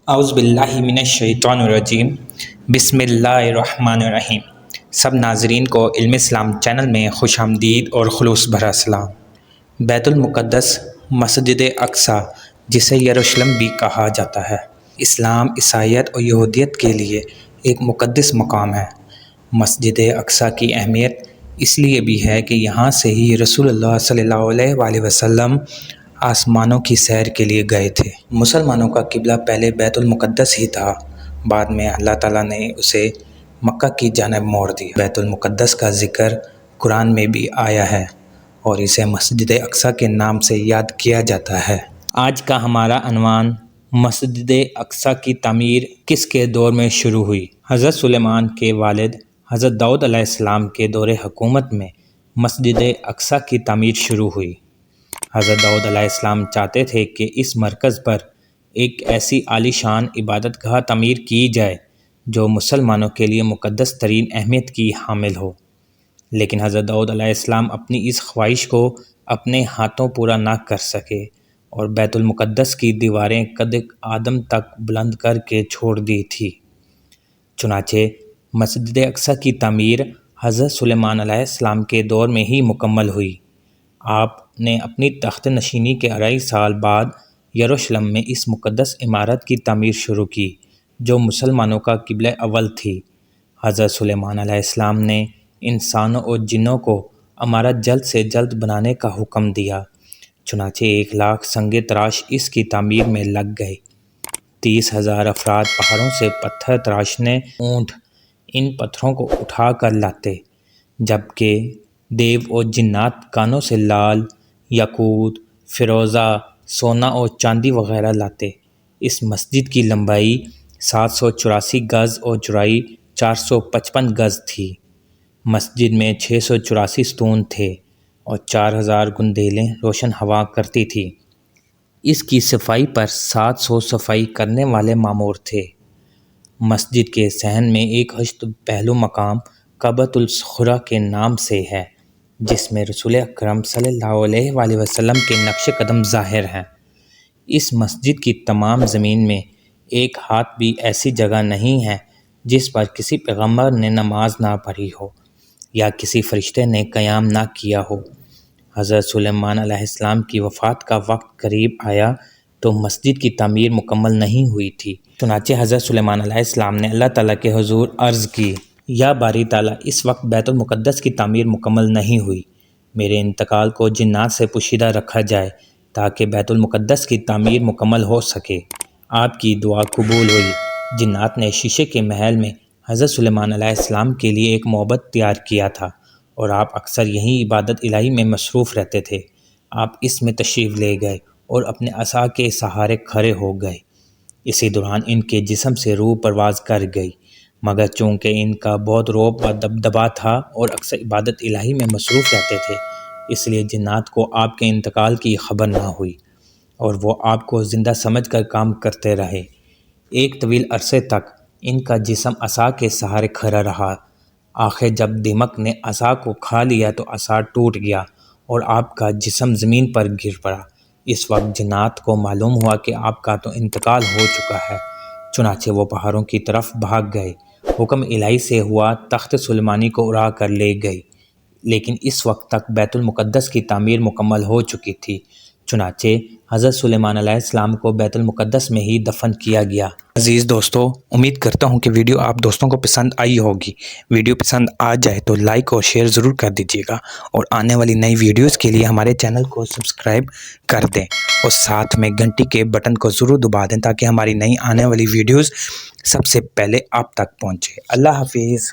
اعوذ باللہ من الشیطان الرجیم بسم اللہ الرحمن الرحیم۔ سب ناظرین کو علم اسلام چینل میں خوش آمدید اور خلوص بھرا سلام۔ بیت المقدس مسجد اقصی جسے یروشلم بھی کہا جاتا ہے، اسلام، عیسائیت اور یہودیت کے لیے ایک مقدس مقام ہے۔ مسجد اقصی کی اہمیت اس لیے بھی ہے کہ یہاں سے ہی رسول اللہ صلی اللہ علیہ وآلہ وسلم آسمانوں کی سیر کے لیے گئے تھے۔ مسلمانوں کا قبلہ پہلے بیت المقدس ہی تھا، بعد میں اللہ تعالیٰ نے اسے مکہ کی جانب موڑ دیا۔ بیت المقدس کا ذکر قرآن میں بھی آیا ہے اور اسے مسجد اقصی کے نام سے یاد کیا جاتا ہے۔ آج کا ہمارا عنوان مسجد اقصی کی تعمیر کس کے دور میں شروع ہوئی؟ حضرت سلیمان کے والد حضرت داؤد علیہ السلام کے دور حکومت میں مسجد اقصی کی تعمیر شروع ہوئی۔ حضرت داؤد علیہ السلام چاہتے تھے کہ اس مرکز پر ایک ایسی عالی شان عبادت گاہ تعمیر کی جائے جو مسلمانوں کے لیے مقدس ترین اہمیت کی حامل ہو، لیکن حضرت داؤد علیہ السلام اپنی اس خواہش کو اپنے ہاتھوں پورا نہ کر سکے اور بیت المقدس کی دیواریں قد آدم تک بلند کر کے چھوڑ دی تھی۔ چنانچہ مسجد اقصی کی تعمیر حضرت سلیمان علیہ السلام کے دور میں ہی مکمل ہوئی۔ آپ نے اپنی تخت نشینی کے 2.5 سال بعد یروشلم میں اس مقدس عمارت کی تعمیر شروع کی جو مسلمانوں کا قبلہ اول تھی۔ حضرت سلیمان علیہ السلام نے انسانوں اور جنوں کو عمارت جلد سے جلد بنانے کا حکم دیا، چنانچہ 1 لاکھ سنگ تراش اس کی تعمیر میں لگ گئے۔ 30,000 افراد پہاڑوں سے پتھر تراشنے، اونٹ ان پتھروں کو اٹھا کر لاتے، جبکہ دیو اور جنات کانوں سے لال، یاقوت، فیروزہ، سونا اور چاندی وغیرہ لاتے۔ اس مسجد کی لمبائی 784 گز اور چوڑائی 455 گز تھی۔ مسجد میں 684 ستون تھے اور 4000 گندیلیں روشن ہوا کرتی تھیں۔ اس کی صفائی پر 700 صفائی کرنے والے مامور تھے۔ مسجد کے صحن میں ایک 8 پہلو مقام کعبۃ الصخرہ کے نام سے ہے، جس میں رسول اکرم صلی اللہ علیہ وآلہ وسلم کے نقش قدم ظاہر ہیں۔ اس مسجد کی تمام زمین میں ایک ہاتھ بھی ایسی جگہ نہیں ہے جس پر کسی پیغمبر نے نماز نہ پڑھی ہو یا کسی فرشتے نے قیام نہ کیا ہو۔ حضرت سلیمان علیہ السلام کی وفات کا وقت قریب آیا تو مسجد کی تعمیر مکمل نہیں ہوئی تھی، چنانچہ حضرت سلیمان علیہ السلام نے اللہ تعالیٰ کے حضور عرض کی، یا باری تعالیٰ، اس وقت بیت المقدس کی تعمیر مکمل نہیں ہوئی، میرے انتقال کو جنات سے پوشیدہ رکھا جائے تاکہ بیت المقدس کی تعمیر مکمل ہو سکے۔ آپ کی دعا قبول ہوئی۔ جنات نے شیشے کے محل میں حضرت سلیمان علیہ السلام کے لیے ایک معبد تیار کیا تھا اور آپ اکثر یہیں عبادت الہی میں مصروف رہتے تھے۔ آپ اس میں تشریف لے گئے اور اپنے عصا کے سہارے کھڑے ہو گئے۔ اسی دوران ان کے جسم سے روح پرواز کر گئی، مگر چونکہ ان کا بہت رعب و دبدبا تھا اور اکثر عبادت الہی میں مصروف رہتے تھے، اس لیے جنات کو آپ کے انتقال کی خبر نہ ہوئی اور وہ آپ کو زندہ سمجھ کر کام کرتے رہے۔ ایک طویل عرصے تک ان کا جسم عصا کے سہارے کھڑا رہا۔ آخر جب دمک نے عصا کو کھا لیا تو عصا ٹوٹ گیا اور آپ کا جسم زمین پر گر پڑا۔ اس وقت جنات کو معلوم ہوا کہ آپ کا تو انتقال ہو چکا ہے، چنانچہ وہ پہاڑوں کی طرف بھاگ گئے۔ حکم الہی سے ہوا تخت سلیمانی کو اڑا کر لے گئے، لیکن اس وقت تک بیت المقدس کی تعمیر مکمل ہو چکی تھی، چنانچہ حضرت سلیمان علیہ السلام کو بیت المقدس میں ہی دفن کیا گیا۔ عزیز دوستو، امید کرتا ہوں کہ ویڈیو آپ دوستوں کو پسند آئی ہوگی۔ ویڈیو پسند آ جائے تو لائک اور شیئر ضرور کر دیجیے گا اور آنے والی نئی ویڈیوز کے لیے ہمارے چینل کو سبسکرائب کر دیں اور ساتھ میں گھنٹی کے بٹن کو ضرور دبا دیں تاکہ ہماری نئی آنے والی ویڈیوز سب سے پہلے آپ تک پہنچے۔ اللہ حافظ۔